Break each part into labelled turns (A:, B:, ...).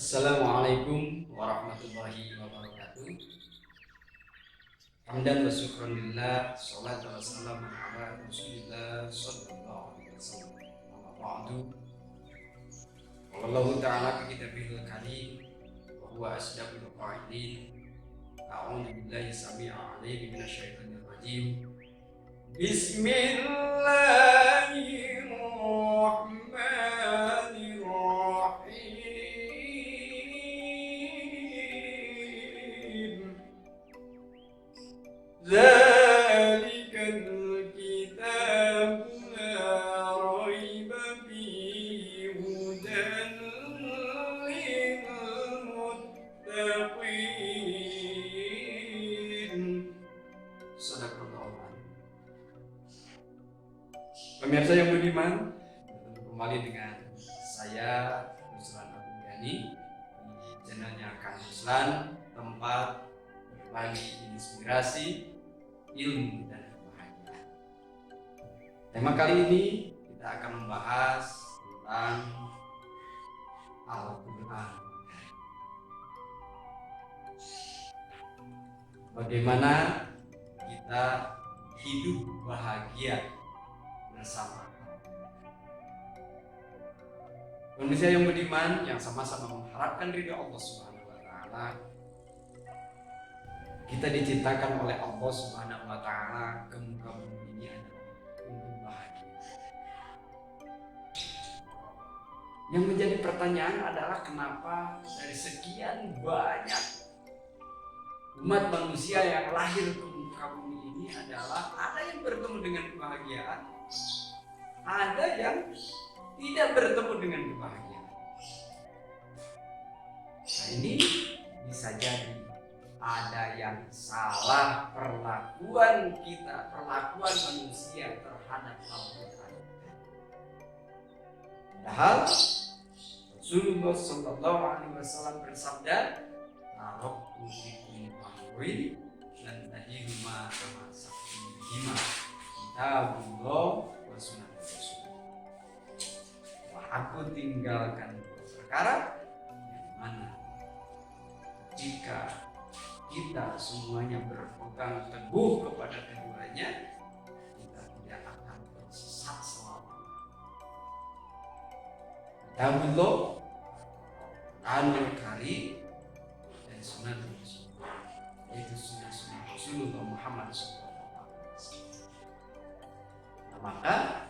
A: Assalamualaikum warahmatullahi wabarakatuh. Hamdan wa syukran lillah, salatu wassalamu ala Rasulillah sallallahu alaihi wasallam. Amma ba'du. Wallahu ta'ala fi kitabihil karim wa huwa asdaqul qailin. A'udzu billahi samii'il 'aliim minasyaitonir rajim. Bismillahirrahmanirrahim. Zalikal kitabu la raiba fihi hudan lil muttaqin. Sadaqallahu alazim. Pemirsa yang budiman, bertemu kembali dengan saya Ruslan Abu Ghani di channelnya Kang Ruslan, tempat berbagi inspirasi, ilmu dan kebahagiaan. Tema kali ini kita akan membahas tentang Al-Quran. Bagaimana kita hidup bahagia bersama. Manusia yang beriman yang sama-sama mengharapkan ridha Allah Subhanahu wa taala. Kita diciptakan oleh Allah Subhanahu wa taala ke muka bumi ini adalah untuk bahagia. Yang menjadi pertanyaan adalah kenapa dari sekian banyak umat manusia yang lahir ke muka bumi ini adalah ada yang bertemu dengan kebahagiaan, ada yang tidak bertemu dengan kebahagiaan. Nah, ini bisa jadi ada yang salah perlakuan kita, perlakuan manusia terhadap Al-Quran. Padahal Rasulullah Sallallahu Alaihi Wasallam bersabda, "Taraktu fikum amrayn lan tahiluma amasakum kitabullah wa sunnah Rasul." Aku tinggalkan perkara yang mana jika kita semuanya berpegang teguh kepada keduanya, kita tidak akan tersesat selamanya. Kitabullah, Al-Quranul Karim, dan sunnah Rasul, yaitu sunnah Rasulullah Muhammad SAW. Nah, maka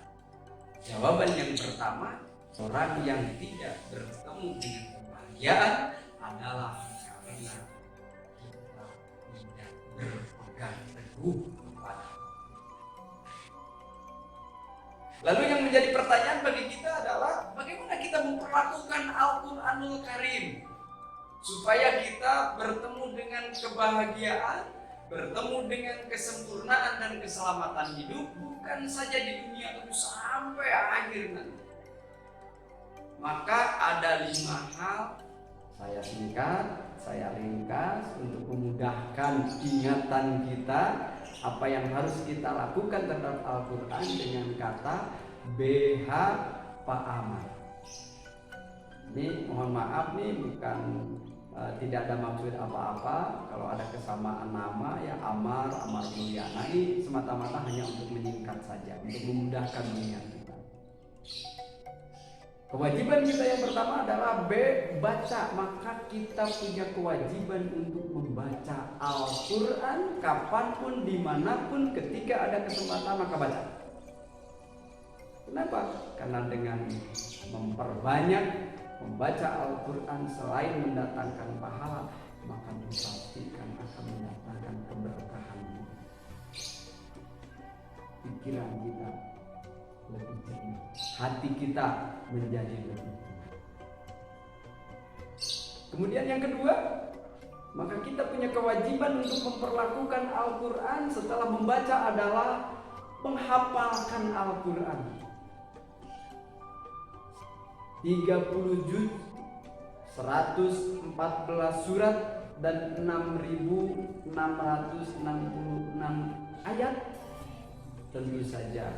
A: jawaban yang pertama, orang yang tidak bertemu dengan kebahagiaan adalah karena kita tidak berpegang teguh kepada Allah. Lalu yang menjadi pertanyaan bagi kita adalah bagaimana kita memperlakukan Al-Quranul Karim supaya kita bertemu dengan kebahagiaan, bertemu dengan kesempurnaan dan keselamatan hidup, bukan saja di dunia tapi sampai akhir nanti. Maka ada 5 hal, saya singkat, saya ringkas untuk memudahkan ingatan kita apa yang harus kita lakukan terhadap Al-Quran dengan kata BH Pak Amar. Ini mohon maaf nih, bukan tidak ada maksud apa-apa. Kalau ada kesamaan nama ya Amar Mulyana, ini semata-mata hanya untuk menyingkat saja, untuk memudahkan ingat kita. Kewajiban kita yang pertama adalah B, baca. Maka kita punya kewajiban untuk membaca Al-Quran kapanpun, dimanapun, ketika ada kesempatan maka baca. Kenapa? Karena dengan memperbanyak membaca Al-Quran selain mendatangkan pahala, maka dipastikan akan mendatangkan keberkahan. Pikiran kita lebih jernih, hati kita menjadi lebih tenang. Kemudian yang kedua, maka kita punya kewajiban untuk memperlakukan Al-Quran setelah membaca adalah menghafalkan Al-Quran. 30 juz, 114 surat dan 6.666 ayat. Tentu saja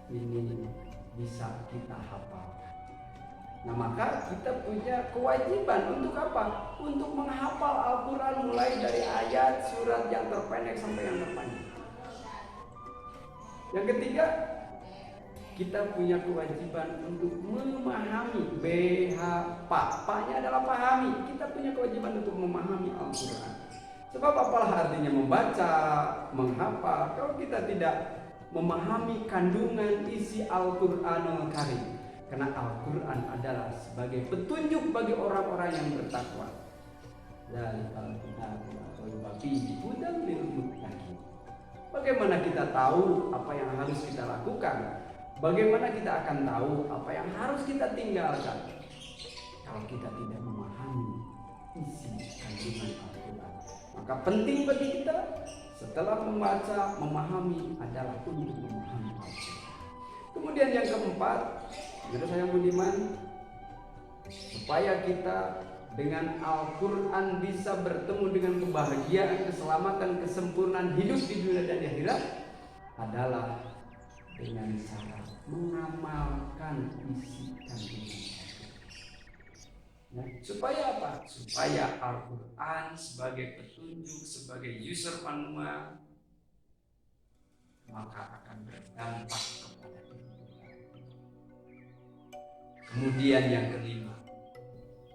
A: ini bisa kita hafal. Nah, maka kita punya kewajiban untuk apa? Untuk menghafal Al-Quran mulai dari ayat, surat yang terpendek sampai yang terpanjang. Yang ketiga, kita punya kewajiban untuk memahami Paknya adalah pahami. Kita punya kewajiban untuk memahami Al-Quran. Sebab apalah artinya membaca, menghafal kalau kita tidak memahami kandungan isi Al-Quranul Karim. Karena Al-Quran adalah sebagai petunjuk bagi orang-orang yang bertakwa. Bagaimana kita tahu apa yang harus kita lakukan? Bagaimana kita akan tahu apa yang harus kita tinggalkan? Kalau kita tidak memahami isi kandungan Al-Quran. Maka penting bagi kita setelah membaca, memahami adalah untuk memahami Al-Quran. Kemudian yang keempat, saudara saya budiman, supaya kita dengan Al-Quran bisa bertemu dengan kebahagiaan, keselamatan, kesempurnaan hidup di dunia dan di akhirat adalah dengan cara mengamalkan isi kandungan. Nah, supaya apa? Supaya Al-Quran sebagai petunjuk, sebagai user manual, maka akan berdampak kepada kita. Kemudian yang kelima,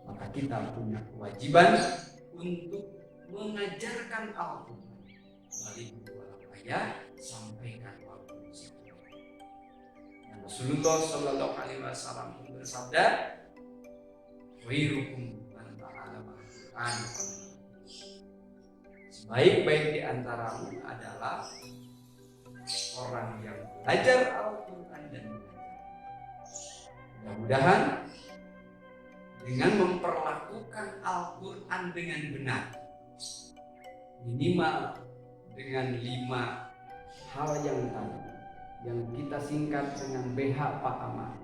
A: maka kita punya kewajiban untuk mengajarkan Al-Quran dari beberapa ayat sampai ke waktu. Rasulullah Shallallahu Alaihi Wasallam bersabda, "Khairukum man ta'allama al-Qur'an." Sebaik-baik di antaramu adalah orang yang belajar Al-Quran dan mudah-mudahan dengan memperlakukan Al-Quran dengan benar, minimal dengan 5 hal yang tadi yang kita singkat dengan BH Pak Ahmad.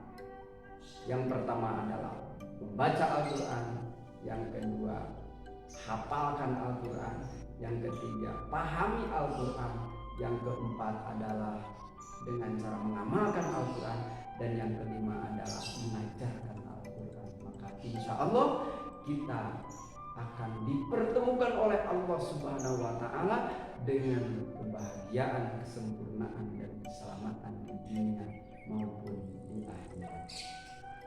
A: Yang pertama adalah membaca Al-Quran, yang kedua hafalkan Al-Quran, yang ketiga pahami Al-Quran, yang keempat adalah dengan cara mengamalkan Al-Quran, dan yang kelima adalah mengajarkan Al-Quran. Maka insya Allah kita akan dipertemukan oleh Allah Subhanahu wa Ta'ala dengan kebahagiaan, kesempurnaan, dan keselamatan di dunia maupun di akhirat.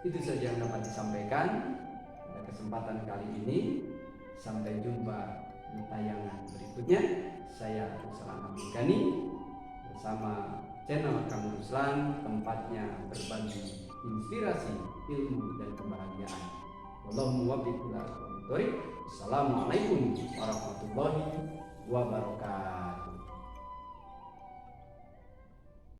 A: Itu saja yang dapat disampaikan pada kesempatan kali ini. Sampai jumpa di tayangan berikutnya. Saya Ruslan Abdul Ghani bersama channel Kamu Ruslan, tempatnya berbagi inspirasi, ilmu, dan kebahagiaan. Wallahu muwaffiq ila aqwamit thoriq. Assalamualaikum warahmatullahi wabarakatuh.